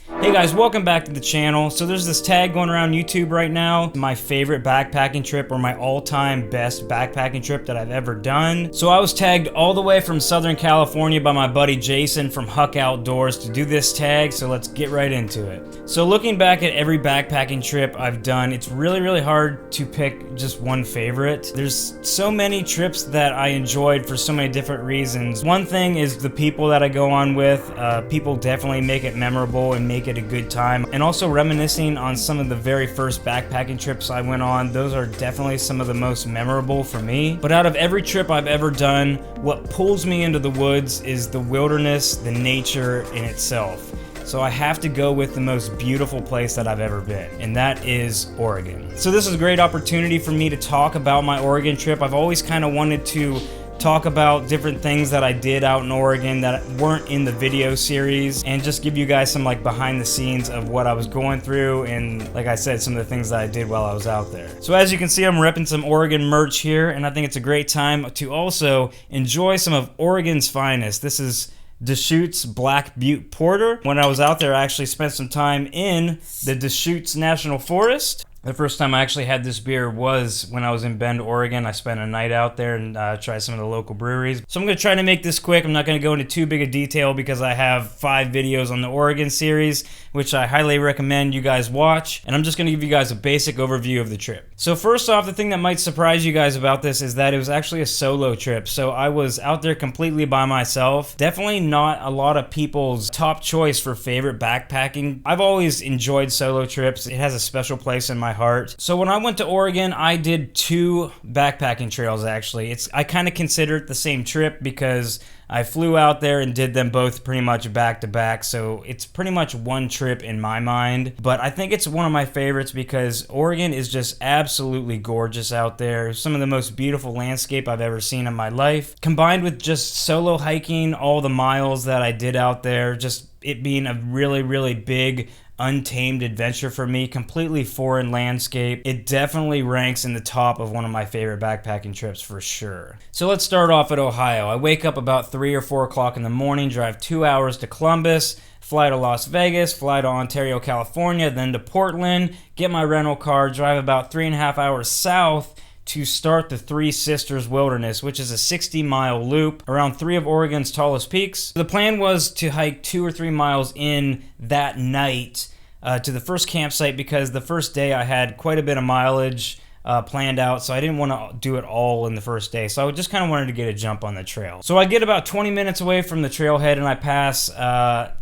Hey guys, welcome back to the channel. So there's this tag going around YouTube right now, my favorite backpacking trip or my all-time best backpacking trip that I've ever done. So I was tagged all the way from Southern California by my buddy Jason from Huck Outdoors to do this tag, so let's get right into it. So looking back at every backpacking trip I've done, it's really hard to pick just one favorite. There's so many trips that I enjoyed for so many different reasons. One thing is the people that I go on with. People definitely make it memorable and make it a good time. And also reminiscing on some of the very first backpacking trips I went on, those are definitely some of the most memorable for me. But out of every trip I've ever done, what pulls me into the woods is the wilderness, the nature in itself. So I have to go with the most beautiful place that I've ever been, and that is Oregon. So this is a great opportunity for me to talk about my Oregon trip. I've always kind of wanted to talk about different things that I did out in Oregon that weren't in the video series and just give you guys some like behind the scenes of what I was going through and, like I said, some of the things that I did while I was out there. So as you can see, I'm repping some Oregon merch here, and I think it's a great time to also enjoy some of Oregon's finest. This is Deschutes Black Butte Porter. When I was out there, I actually spent some time in the Deschutes National Forest. The first time I actually had this beer was when I was in Bend, Oregon. I spent a night out there and tried some of the local breweries. So I'm going to try to make this quick. I'm not going to go into too big a detail because I have 5 videos on the Oregon series, which I highly recommend you guys watch. And I'm just going to give you guys a basic overview of the trip. So first off, the thing that might surprise you guys about this is that it was actually a solo trip. So I was out there completely by myself. Definitely not a lot of people's top choice for favorite backpacking. I've always enjoyed solo trips. It has a special place in my heart. So when I went to Oregon, I did 2 backpacking trails actually. I kind of consider it the same trip because I flew out there and did them both pretty much back to back, so it's pretty much one trip in my mind. But I think it's one of my favorites because Oregon is just absolutely gorgeous out there. Some of the most beautiful landscape I've ever seen in my life, combined with just solo hiking all the miles that I did out there, just it being a really big untamed adventure for me, completely foreign landscape. It definitely ranks in the top of one of my favorite backpacking trips for sure. So let's start off at Ohio. I wake up about 3 or 4 o'clock in the morning, drive 2 hours to Columbus, fly to Las Vegas, fly to Ontario, California, then to Portland, get my rental car, drive about 3.5 hours south to start the Three Sisters Wilderness, which is a 60-mile loop around 3 of Oregon's tallest peaks. The plan was to hike 2 or 3 miles in that night to the first campsite because the first day I had quite a bit of mileage planned out, so I didn't want to do it all in the first day. So I just kind of wanted to get a jump on the trail. So I get about 20 minutes away from the trailhead and I pass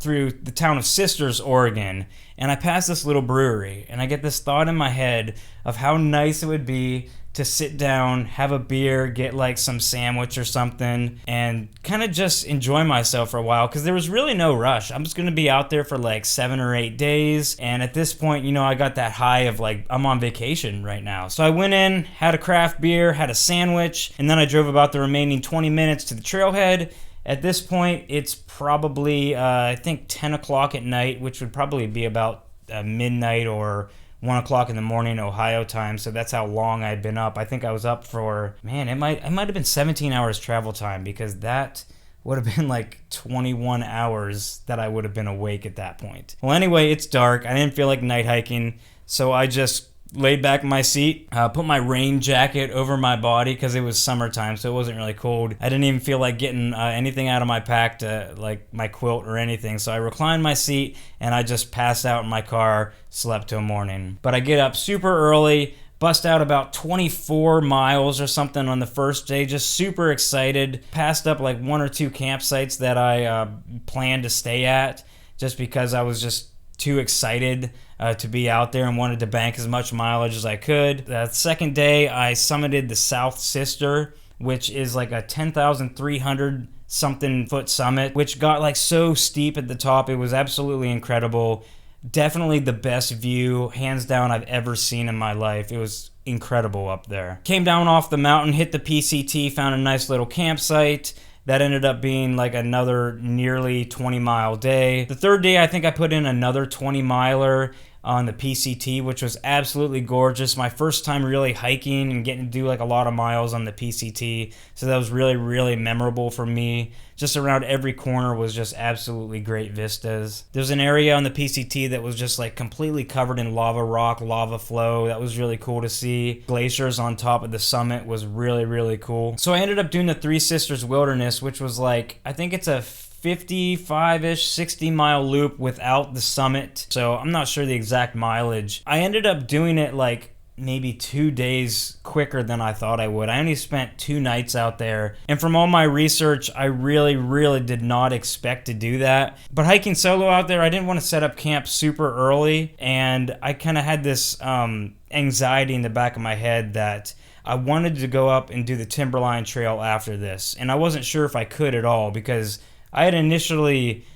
through the town of Sisters, Oregon, and I pass this little brewery, and I get this thought in my head of how nice it would be to sit down, have a beer, get like some sandwich or something, and kind of just enjoy myself for a while because there was really no rush. I'm just going to be out there for like 7 or 8 days, and at this point, you know, I got that high of like, I'm on vacation right now. So I went in, had a craft beer, had a sandwich, and then I drove about the remaining 20 minutes to the trailhead. At this point, it's probably, I think 10 o'clock at night, which would probably be about midnight or 1 o'clock in the morning Ohio time, so that's how long I'd been up. I think I was up for, man, it might have been 17 hours travel time because that would have been like 21 hours that I would have been awake at that point. Well, anyway, it's dark. I didn't feel like night hiking, so I just laid back in my seat, put my rain jacket over my body because it was summertime, so it wasn't really cold. I didn't even feel like getting anything out of my pack to like my quilt or anything, so I reclined my seat and I just passed out in my car, slept till morning. But I get up super early, bust out about 24 miles or something on the first day, just super excited. Passed up like 1 or 2 campsites that I planned to stay at just because I was just too excited to be out there and wanted to bank as much mileage as I could. The second day, I summited the South Sister, which is like a 10,300 something foot summit, which got like so steep at the top. It was absolutely incredible. Definitely the best view, hands down, I've ever seen in my life. It was incredible up there. Came down off the mountain, hit the PCT, found a nice little campsite. That ended up being like another nearly 20-mile day. The third day, I think I put in another 20-miler. on the PCT, which was absolutely gorgeous. My first time really hiking and getting to do like a lot of miles on the PCT. So that was really, really memorable for me. Just around every corner was just absolutely great vistas. There's an area on the PCT that was just like completely covered in lava rock, lava flow. That was really cool to see. Glaciers on top of the summit was really, really cool. So I ended up doing the Three Sisters Wilderness, which was like, I think it's a 55-ish, 60-mile loop without the summit. So I'm not sure the exact mileage. I ended up doing it like maybe 2 days quicker than I thought I would. I only spent 2 nights out there. And from all my research, I really, really did not expect to do that. But hiking solo out there, I didn't want to set up camp super early. And I kind of had this anxiety in the back of my head that I wanted to go up and do the Timberline Trail after this. And I wasn't sure if I could at all, because I had initially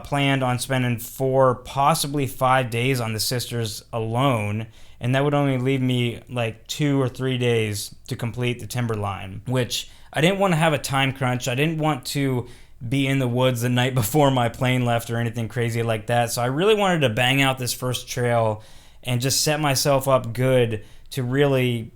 planned on spending 4, possibly 5 days on the Sisters alone, and that would only leave me like 2 or 3 days to complete the Timberline, which I didn't want to have a time crunch. I didn't want to be in the woods the night before my plane left or anything crazy like that. So I really wanted to bang out this first trail and just set myself up good to really,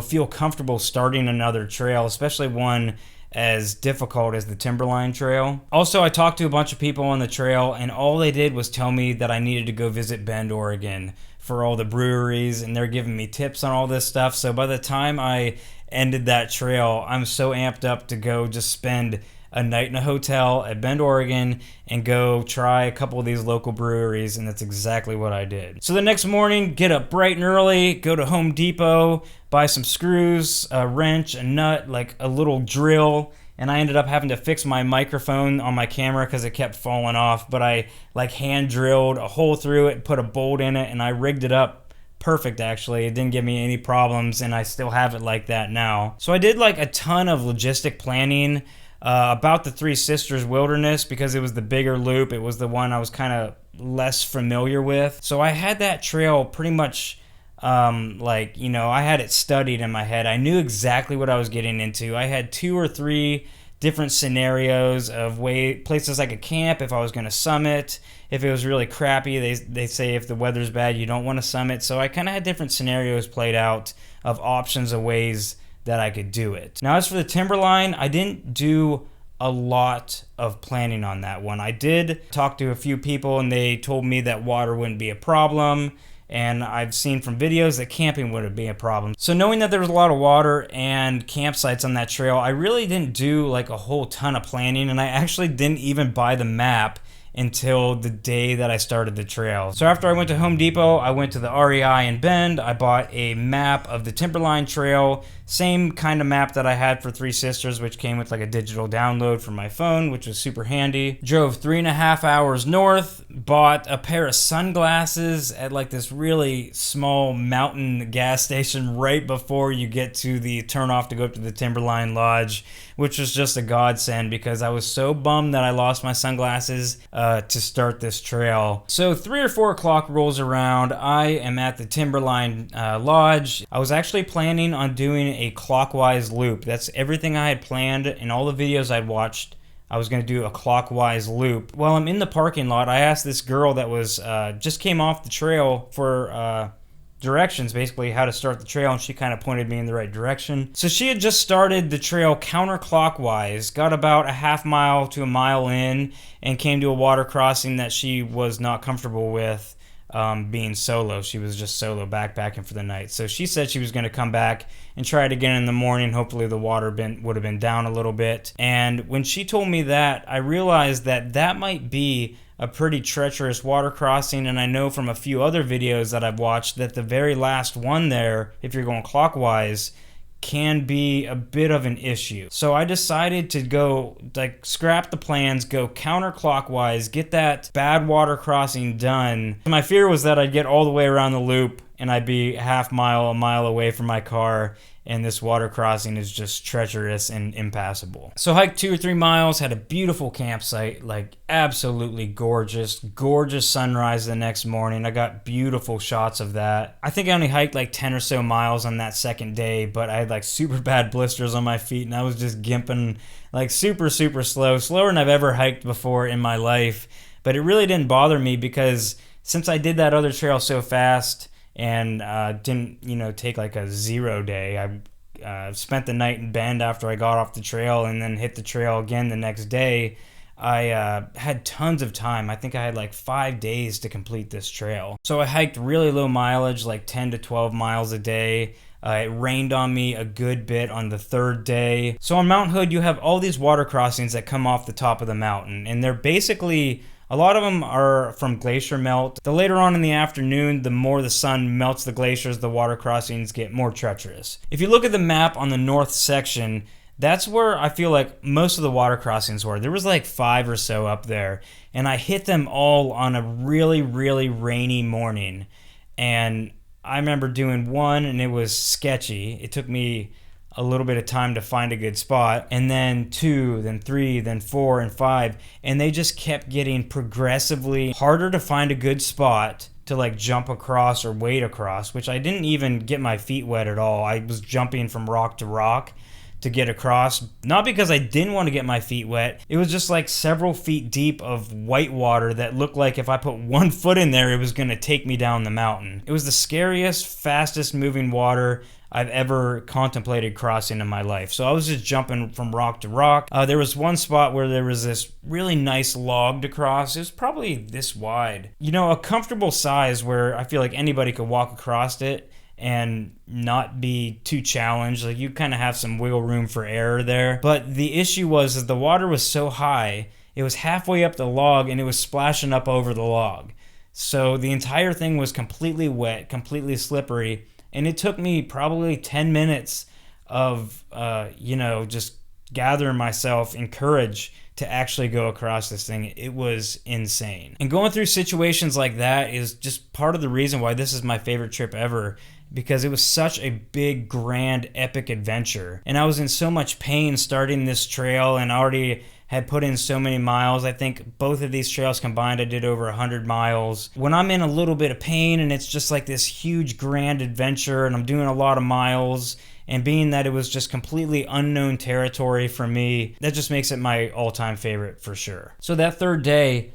feel comfortable starting another trail, especially one as difficult as the Timberline Trail. Also, I talked to a bunch of people on the trail, and all they did was tell me that I needed to go visit Bend, Oregon for all the breweries, and they're giving me tips on all this stuff. So by the time I ended that trail, I'm so amped up to go just spend a night in a hotel at Bend, Oregon, and go try a couple of these local breweries, and that's exactly what I did. So the next morning, get up bright and early, go to Home Depot, buy some screws, a wrench, a nut, like a little drill, and I ended up having to fix my microphone on my camera because it kept falling off, but I like hand drilled a hole through it, put a bolt in it, and I rigged it up perfect. Actually, it didn't give me any problems, and I still have it like that now. So I did like a ton of logistic planning about the Three Sisters Wilderness because it was the bigger loop. It was the one I was kind of less familiar with. So I had that trail pretty much I had it studied in my head. I knew exactly what I was getting into. I had 2 or 3 different scenarios of places I could camp if I was going to summit. If it was really crappy, they say if the weather's bad, you don't want to summit. So I kind of had different scenarios played out of options of ways that I could do it. Now, as for the Timberline, I didn't do a lot of planning on that one. I did talk to a few people, and they told me that water wouldn't be a problem. And I've seen from videos that camping wouldn't be a problem. So knowing that there was a lot of water and campsites on that trail, I really didn't do like a whole ton of planning, and I actually didn't even buy the map until the day that I started the trail. So after I went to Home Depot, I went to the REI in Bend. I bought a map of the Timberline Trail, same kind of map that I had for Three Sisters, which came with like a digital download for my phone, which was super handy. Drove 3.5 hours north, bought a pair of sunglasses at like this really small mountain gas station right before you get to the turnoff to go up to the Timberline Lodge, which was just a godsend because I was so bummed that I lost my sunglasses to start this trail. So 3 or 4 o'clock rolls around. I am at the Timberline Lodge. I was actually planning on doing a clockwise loop. That's everything I had planned. In all the videos I'd watched, I was going to do a clockwise loop. While I'm in the parking lot, I asked this girl that was just came off the trail for directions, basically how to start the trail, and she kind of pointed me in the right direction. So she had just started the trail counterclockwise, got about a half mile to a mile in, and came to a water crossing that she was not comfortable with being solo. She was just solo backpacking for the night. So she said she was going to come back and try it again in the morning. Hopefully the water would have been down a little bit. And when she told me that, I realized that that might be a pretty treacherous water crossing, and I know from a few other videos that I've watched that the very last one there, if you're going clockwise, can be a bit of an issue. So I decided to go, scrap the plans, go counterclockwise, get that bad water crossing done. My fear was that I'd get all the way around the loop and I'd be a mile away from my car, and this water crossing is just treacherous and impassable. So hiked 2 or 3 miles, had a beautiful campsite, like absolutely gorgeous sunrise the next morning. I got beautiful shots of that. I think I only hiked like 10 or so miles on that second day, but I had like super bad blisters on my feet, and I was just gimping like super slow, slower than I've ever hiked before in my life. But it really didn't bother me because since I did that other trail so fast and didn't, take like a 0 day, I spent the night in Bend after I got off the trail and then hit the trail again the next day. I had tons of time. I think I had like 5 days to complete this trail. So I hiked really low mileage, like 10 to 12 miles a day. It rained on me a good bit on the 3rd day. So on Mount Hood, you have all these water crossings that come off the top of the mountain. And they're basically, a lot of them are from glacier melt. The later on in the afternoon, the more the sun melts the glaciers, the water crossings get more treacherous. If you look at the map on the north section, that's where I feel like most of the water crossings were. There was like 5 or so up there. And I hit them all on a really, really rainy morning. And I remember doing one and it was sketchy. It took me a little bit of time to find a good spot, and then 2, then 3, then 4 and 5, and they just kept getting progressively harder to find a good spot to like jump across or wade across, which I didn't even get my feet wet at all. I was jumping from rock to rock to get across, not because I didn't want to get my feet wet. It was just like several feet deep of white water that looked like if I put 1 foot in there, it was going to take me down the mountain. It was the scariest, fastest moving water I've ever contemplated crossing in my life. So I was just jumping from rock to rock. There was one spot where there was this really nice log to cross. It was probably this wide. A comfortable size where I feel like anybody could walk across it and not be too challenged. Like you kind of have some wiggle room for error there. But the issue was that the water was so high, it was halfway up the log and it was splashing up over the log. So the entire thing was completely wet, completely slippery. And it took me probably 10 minutes of, just gathering myself and courage to actually go across this thing. It was insane. And going through situations like that is just part of the reason why this is my favorite trip ever, because it was such a big, grand, epic adventure. And I was in so much pain starting this trail and already had put in so many miles. I think both of these trails combined, I did over 100 miles. When I'm in a little bit of pain and it's just like this huge, grand adventure and I'm doing a lot of miles, and being that it was just completely unknown territory for me, that just makes it my all-time favorite for sure. So that 3rd day,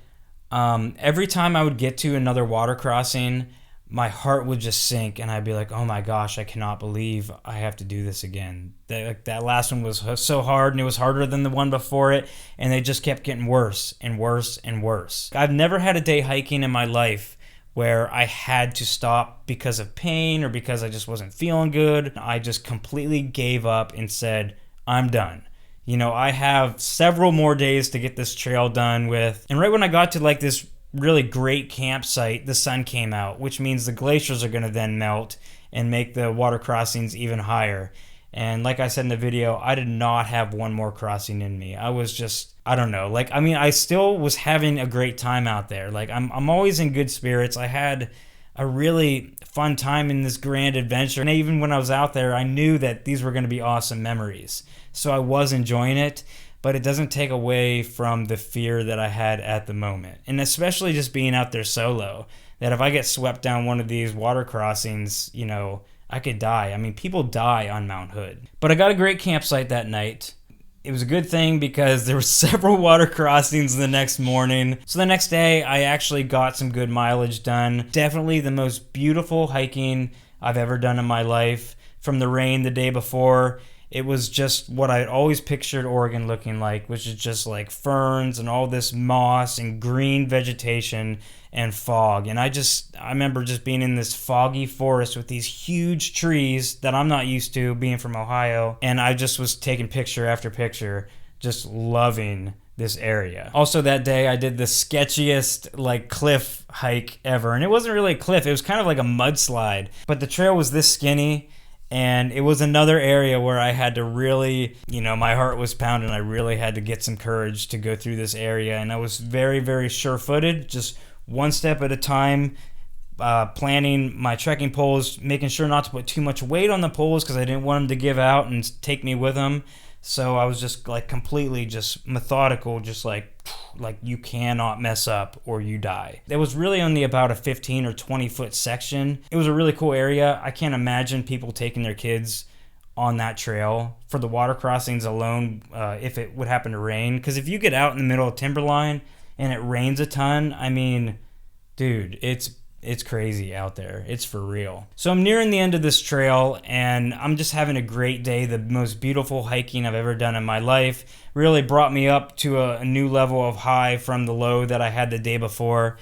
every time I would get to another water crossing, my heart would just sink and I'd be like, oh my gosh, I cannot believe I have to do this again. That last one was so hard, and it was harder than the one before it, and they just kept getting worse and worse and worse. I've never had a day hiking in my life where I had to stop because of pain or because I just wasn't feeling good. I just completely gave up and said, I'm done. I have several more days to get this trail done with. And right when I got to like this really great campsite, the sun came out, which means the glaciers are going to then melt and make the water crossings even higher. And like I said in the video, I did not have one more crossing in me. I was just, I don't know. I still was having a great time out there. I'm always in good spirits. I had a really fun time in this grand adventure. And even when I was out there, I knew that these were going to be awesome memories. So I was enjoying it. But it doesn't take away from the fear that I had at the moment. And especially just being out there solo, that if I get swept down one of these water crossings, I could die. People die on Mount Hood. But I got a great campsite that night. It was a good thing because there were several water crossings the next morning. So the next day, I actually got some good mileage done. Definitely the most beautiful hiking I've ever done in my life. From the rain the day before, it was just what I always pictured Oregon looking like, which is just like ferns and all this moss and green vegetation and fog. And I remember just being in this foggy forest with these huge trees that I'm not used to, being from Ohio. And I just was taking picture after picture, just loving this area. Also that day I did the sketchiest cliff hike ever. And it wasn't really a cliff, it was kind of like a mudslide. But the trail was this skinny. And it was another area where I had to really, my heart was pounding. I really had to get some courage to go through this area. And I was very, very sure-footed, just one step at a time, planning my trekking poles, making sure not to put too much weight on the poles because I didn't want them to give out and take me with them. So I was just completely just methodical, just like you cannot mess up or you die. It was really only about a 15 or 20 foot section. It was a really cool area. I can't imagine people taking their kids on that trail for the water crossings alone if it would happen to rain. Because if you get out in the middle of Timberline and it rains a ton, I mean, dude, it's crazy out there. It's for real. So I'm nearing the end of this trail, and I'm just having a great day. The most beautiful hiking I've ever done in my life. Really brought me up to a new level of high from the low that I had the day before.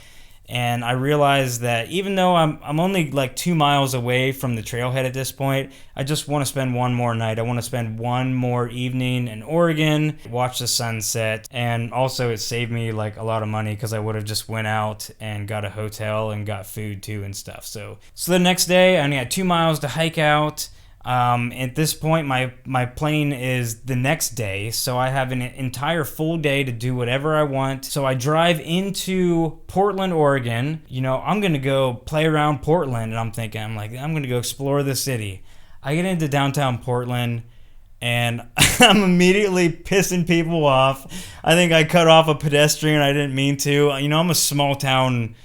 And I realized that even though I'm only like 2 miles away from the trailhead at this point, I just want to spend one more night. I want to spend one more evening in Oregon, watch the sunset, and also it saved me like a lot of money because I would have just went out and got a hotel and got food too and stuff. So the next day, I only had 2 miles to hike out. At this point, my plane is the next day, so I have an entire full day to do whatever I want. So I drive into Portland, Oregon. You know, I'm gonna go play around Portland, and I'm gonna go explore the city. I get into downtown Portland, and I'm immediately pissing people off. I think I cut off a pedestrian. I didn't mean to. You know, I'm a small town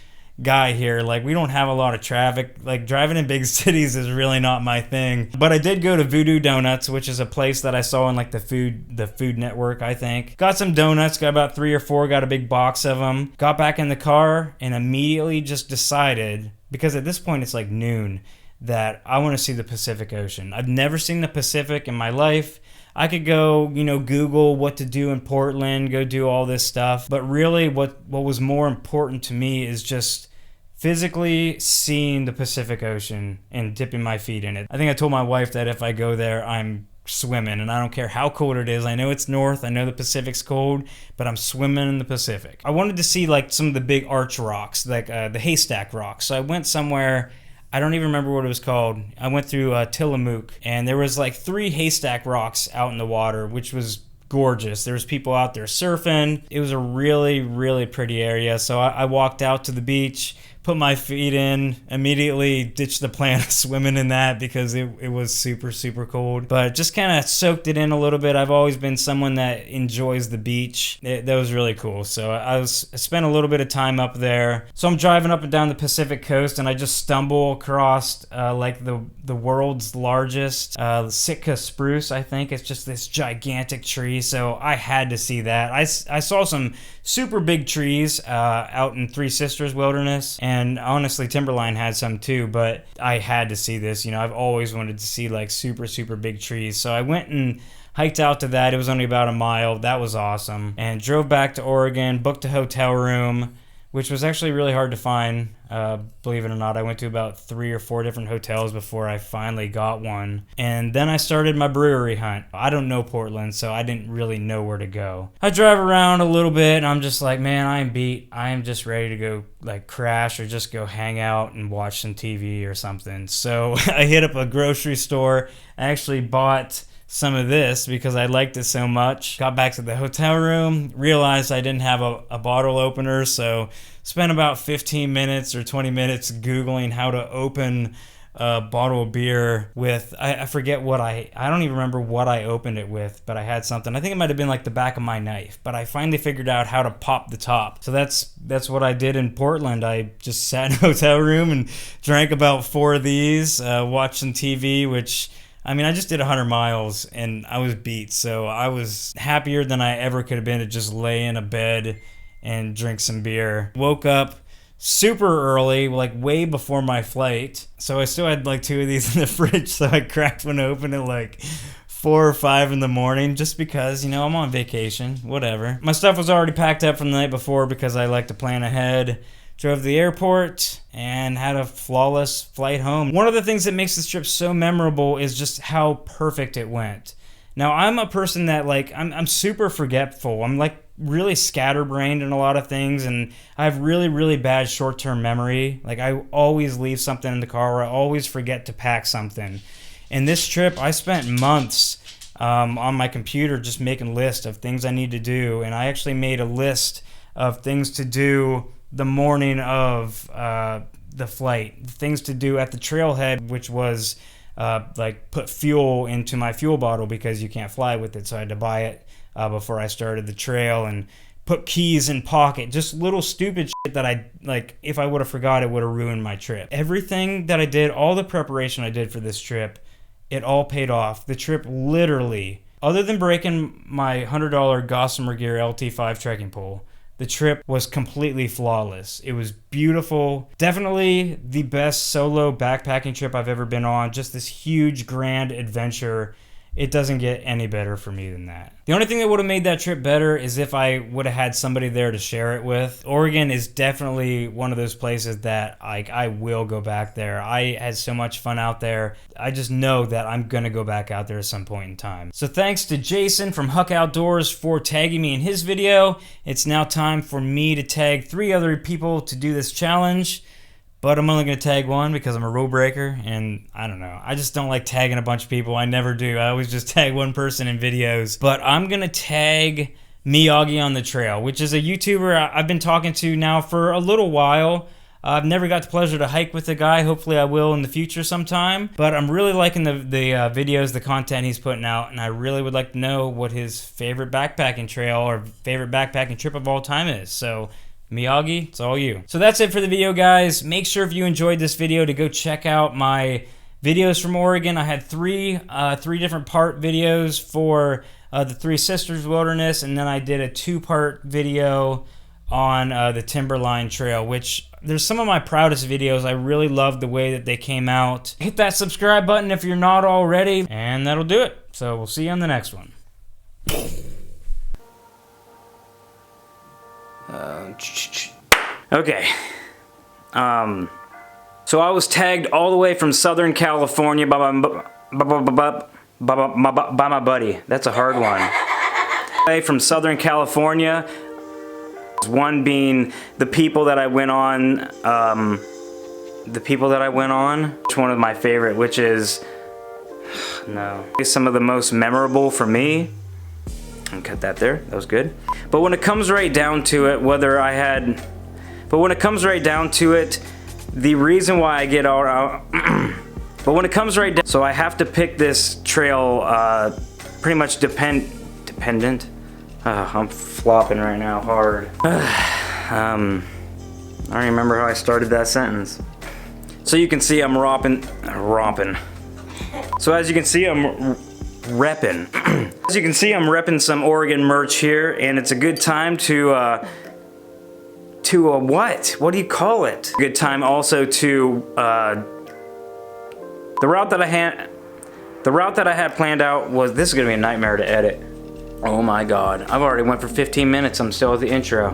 guy here. Like, we don't have a lot of traffic. Like, driving in big cities is really not my thing. But I did go to Voodoo Donuts, which is a place that I saw on like the Food Network, I think. Got some donuts, got about 3 or 4, got a big box of them. Got back in the car and immediately just decided, because at this point it's like noon, that I want to see the Pacific Ocean. I've never seen the Pacific in my life. I could go, you know, Google what to do in Portland, go do all this stuff. But really what was more important to me is just physically seeing the Pacific Ocean and dipping my feet in it. I think I told my wife that if I go there, I'm swimming, and I don't care how cold it is. I know it's north, I know the Pacific's cold, but I'm swimming in the Pacific. I wanted to see like some of the big arch rocks, like the haystack rocks. So I went somewhere, I don't even remember what it was called. I went through Tillamook, and there was like 3 haystack rocks out in the water, which was gorgeous. There was people out there surfing. It was a really, really pretty area. So I walked out to the beach, put my feet in, immediately ditched the plan of swimming in that because it was super, super cold. But just kind of soaked it in a little bit. I've always been someone that enjoys the beach. That was really cool. So I spent a little bit of time up there. So I'm driving up and down the Pacific coast, and I just stumble across like the world's largest Sitka spruce, I think. It's just this gigantic tree. So I had to see that. I saw some super big trees out in Three Sisters Wilderness, and honestly Timberline had some too, but I had to see this. You know, I've always wanted to see like super, super big trees. So I went and hiked out to that. It was only about a mile. That was awesome. And drove back to Oregon, booked a hotel room, which was actually really hard to find. Believe it or not, I went to about 3 or 4 different hotels before I finally got one. And then I started my brewery hunt. I don't know Portland, so I didn't really know where to go. I drive around a little bit, and I'm just like, man, I am beat. I am just ready to go like crash or just go hang out and watch some TV or something. So I hit up a grocery store. I actually bought some of this because I liked it so much. Got back to the hotel room, realized I didn't have a bottle opener, so spent about 15 minutes or 20 minutes Googling how to open a bottle of beer with, I forget what I don't even remember what I opened it with, but I had something. I think it might have been like the back of my knife, but I finally figured out how to pop the top. So that's what I did in Portland. I just sat in a hotel room and drank about 4 of these, watched some TV, which, I mean, I just did 100 miles and I was beat, so I was happier than I ever could have been to just lay in a bed and drink some beer. Woke up super early, like way before my flight, so I still had like 2 of these in the fridge, so I cracked one open at like 4 or 5 in the morning just because, you know, I'm on vacation, whatever. My stuff was already packed up from the night before because I like to plan ahead. Drove to the airport and had a flawless flight home. One of the things that makes this trip so memorable is just how perfect it went. Now, I'm a person that like, I'm super forgetful. I'm like really scatterbrained in a lot of things, and I have really, really bad short-term memory. Like, I always leave something in the car, or I always forget to pack something. And this trip, I spent months on my computer just making lists of things I need to do, and I actually made a list of things to do the morning of the flight, things to do at the trailhead, which was like put fuel into my fuel bottle because you can't fly with it, so I had to buy it before I started the trail, and put keys in pocket, just little stupid shit that I, like, if I would have forgot, it would have ruined my trip. Everything that I did, all the preparation I did for this trip, it all paid off. The trip literally, other than breaking my $100 Gossamer Gear LT5 trekking pole, the trip was completely flawless. It was beautiful. Definitely the best solo backpacking trip I've ever been on. Just this huge, grand adventure. It doesn't get any better for me than that. The only thing that would have made that trip better is if I would have had somebody there to share it with. Oregon is definitely one of those places that I will go back there. I had so much fun out there. I just know that I'm gonna go back out there at some point in time. So thanks to Jason from Huck Outdoors for tagging me in his video. It's now time for me to tag 3 other people to do this challenge. But I'm only going to tag one because I'm a rule breaker, and I don't know. I just don't like tagging a bunch of people. I never do. I always just tag one person in videos. But I'm going to tag Miyagu On The Trail, which is a YouTuber I've been talking to now for a little while. I've never got the pleasure to hike with the guy. Hopefully I will in the future sometime. But I'm really liking the videos, the content he's putting out, and I really would like to know what his favorite backpacking trail or favorite backpacking trip of all time is. So Miyagu, it's all you. So that's it for the video, guys. Make sure if you enjoyed this video to go check out my videos from Oregon. I had three different part videos for the Three Sisters Wilderness, and then I did a 2-part video on the Timberline Trail, which there's some of my proudest videos. I really love the way that they came out. Hit that subscribe button if you're not already, and that'll do it. So we'll see you on the next one. Okay. So I was tagged all the way from Southern California by my buddy. That's a hard one. From Southern California. One being the people that I went on. Which one of my favorite? Which is some of the most memorable for me. And cut that there. That was good. But when it comes right down to it, the reason why I get all out. But when it comes right down, so I have to pick this trail pretty much dependent. I'm flopping right now hard. I don't remember how I started that sentence. So you can see I'm romping. So as you can see, I'm repping. As you can see, I'm repping some Oregon merch here, and it's a good time to what? What do you call it? A good time also to the route that I had planned out was, this is gonna be a nightmare to edit. Oh my god, I've already went for 15 minutes. I'm still at the intro.